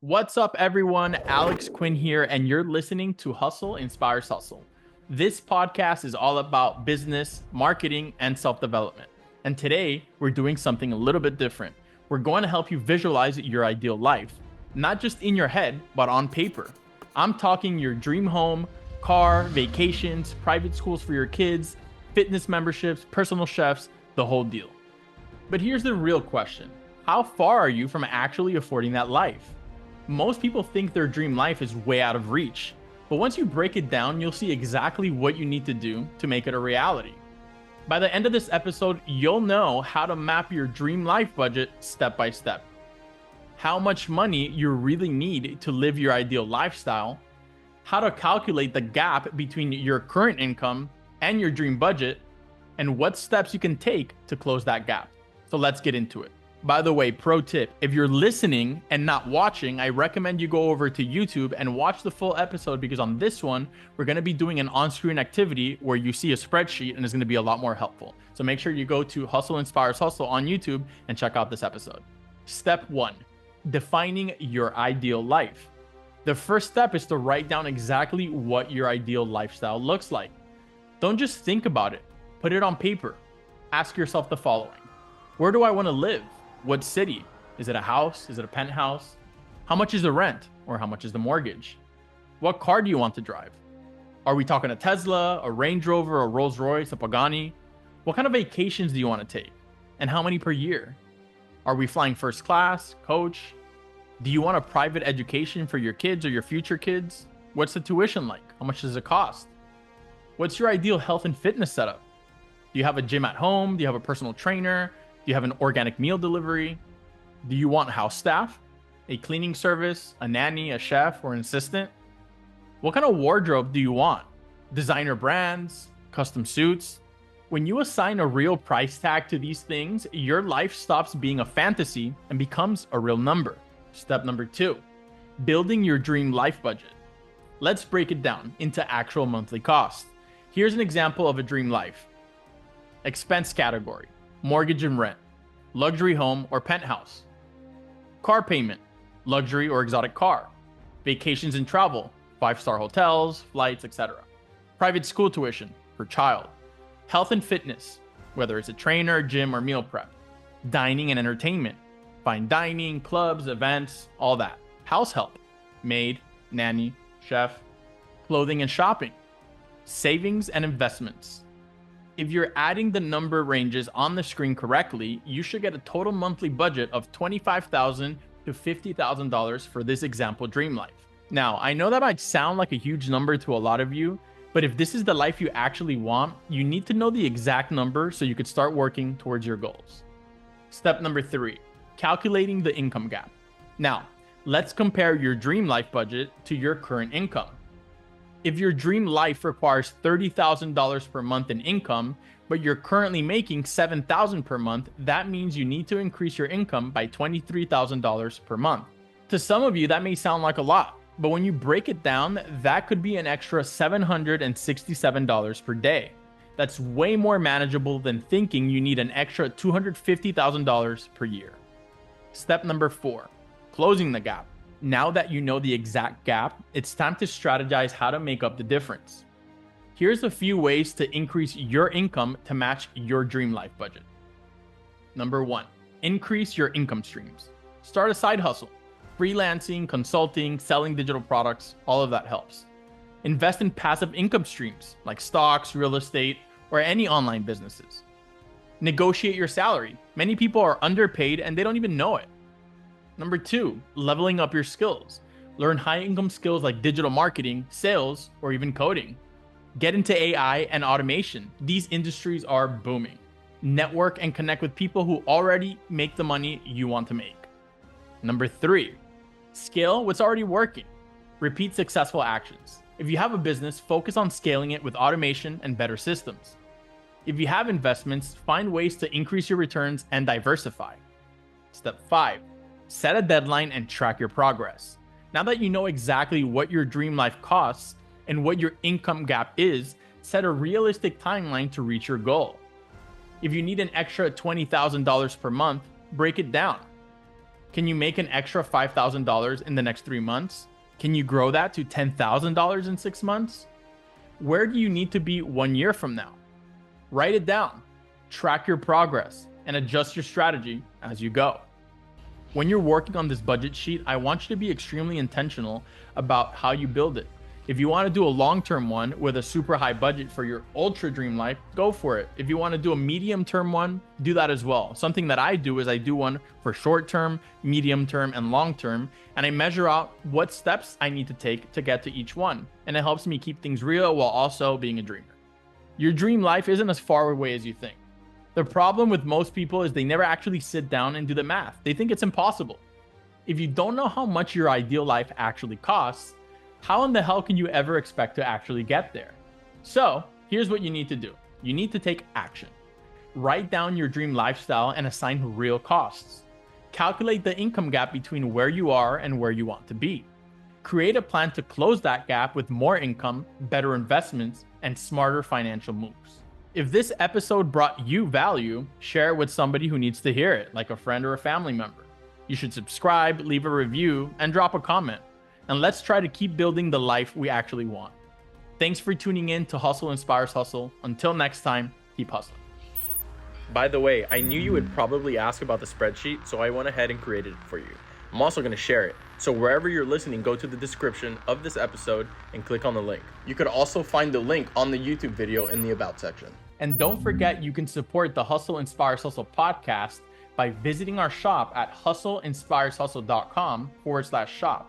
What's up, everyone? Alex Quin here, and you're listening to Hustle Inspires Hustle. This podcast is all about business, marketing, and self development. And today, we're doing something a little bit different. We're going to help you visualize your ideal life, not just in your head, but on paper. I'm talking your dream home, car, vacations, private schools for your kids, fitness memberships, personal chefs, the whole deal. But here's the real question: how far are you from actually affording that life? Most people think their dream life is way out of reach, but once you break it down, you'll see exactly what you need to do to make it a reality. By the end of this episode, you'll know how to map your dream life budget step by step, how much money you really need to live your ideal lifestyle, how to calculate the gap between your current income and your dream budget, and what steps you can take to close that gap. So let's get into it. By the way, pro tip, if you're listening and not watching, I recommend you go over to YouTube and watch the full episode, because on this one, we're going to be doing an on-screen activity where you see a spreadsheet and it's going to be a lot more helpful. So make sure you go to Hustle Inspires Hustle on YouTube and check out this episode. Step 1, defining your ideal life. The first step is to write down exactly what your ideal lifestyle looks like. Don't just think about it, put it on paper. Ask yourself the following: where do I want to live? What city? Is it a house? Is it a penthouse? How much is the rent? Or how much is the mortgage? What car do you want to drive? Are we talking a Tesla, a Range Rover, a Rolls Royce, a Pagani? What kind of vacations do you want to take? And how many per year? Are we flying first class, coach? Do you want a private education for your kids or your future kids? What's the tuition like? How much does it cost? What's your ideal health and fitness setup? Do you have a gym at home? Do you have a personal trainer? Do you have an organic meal delivery? Do you want house staff, a cleaning service, a nanny, a chef, or an assistant? What kind of wardrobe do you want? Designer brands, custom suits? When you assign a real price tag to these things, your life stops being a fantasy and becomes a real number. Step number 2, building your dream life budget. Let's break it down into actual monthly costs. Here's an example of a dream life. Expense category: mortgage and rent, luxury home or penthouse. Car payment: luxury or exotic car. Vacations and travel: 5-star hotels, flights, etc. Private school tuition per child. Health and fitness, whether it's a trainer, gym, or meal prep. Dining and entertainment: fine dining, clubs, events, all that. House help: maid, nanny, chef. Clothing and shopping. Savings and investments. If you're adding the number ranges on the screen correctly, you should get a total monthly budget of $25,000 to $50,000 for this example dream life. Now, I know that might sound like a huge number to a lot of you, but if this is the life you actually want, you need to know the exact number so you could start working towards your goals. Step number 3, calculating the income gap. Now, let's compare your dream life budget to your current income. If your dream life requires $30,000 per month in income, but you're currently making $7,000 per month, that means you need to increase your income by $23,000 per month. To some of you, that may sound like a lot, but when you break it down, that could be an extra $767 per day. That's way more manageable than thinking you need an extra $250,000 per year. Step number 4, closing the gap. Now that you know the exact gap, it's time to strategize how to make up the difference. Here's a few ways to increase your income to match your dream life budget. Number 1, increase your income streams. Start a side hustle. Freelancing, consulting, selling digital products, all of that helps. Invest in passive income streams like stocks, real estate, or any online businesses. Negotiate your salary. Many people are underpaid and they don't even know it. Number 2, leveling up your skills. Learn high income skills like digital marketing, sales, or even coding. Get into AI and automation. These industries are booming. Network and connect with people who already make the money you want to make. Number 3, scale what's already working. Repeat successful actions. If you have a business, focus on scaling it with automation and better systems. If you have investments, find ways to increase your returns and diversify. Step 5, set a deadline and track your progress. Now that you know exactly what your dream life costs and what your income gap is, set a realistic timeline to reach your goal. If you need an extra $20,000 per month, break it down. Can you make an extra $5,000 in the next 3 months? Can you grow that to $10,000 in 6 months? Where do you need to be 1 year from now? Write it down, track your progress, and adjust your strategy as you go. When you're working on this budget sheet, I want you to be extremely intentional about how you build it. If you want to do a long-term one with a super high budget for your ultra dream life, go for it. If you want to do a medium-term one, do that as well. Something that I do is I do one for short-term, medium-term, and long-term, and I measure out what steps I need to take to get to each one. And it helps me keep things real while also being a dreamer. Your dream life isn't as far away as you think. The problem with most people is they never actually sit down and do the math. They think it's impossible. If you don't know how much your ideal life actually costs, how in the hell can you ever expect to actually get there? So here's what you need to do. You need to take action. Write down your dream lifestyle and assign real costs. Calculate the income gap between where you are and where you want to be. Create a plan to close that gap with more income, better investments, and smarter financial moves. If this episode brought you value, share it with somebody who needs to hear it, like a friend or a family member. You should subscribe, leave a review, and drop a comment. And let's try to keep building the life we actually want. Thanks for tuning in to Hustle Inspires Hustle. Until next time, keep hustling. By the way, I knew you would probably ask about the spreadsheet, so I went ahead and created it for you. I'm also going to share it. So wherever you're listening, go to the description of this episode and click on the link. You could also find the link on the YouTube video in the About section. And don't forget, you can support the Hustle Inspires Hustle podcast by visiting our shop at hustleinspireshustle.com/shop.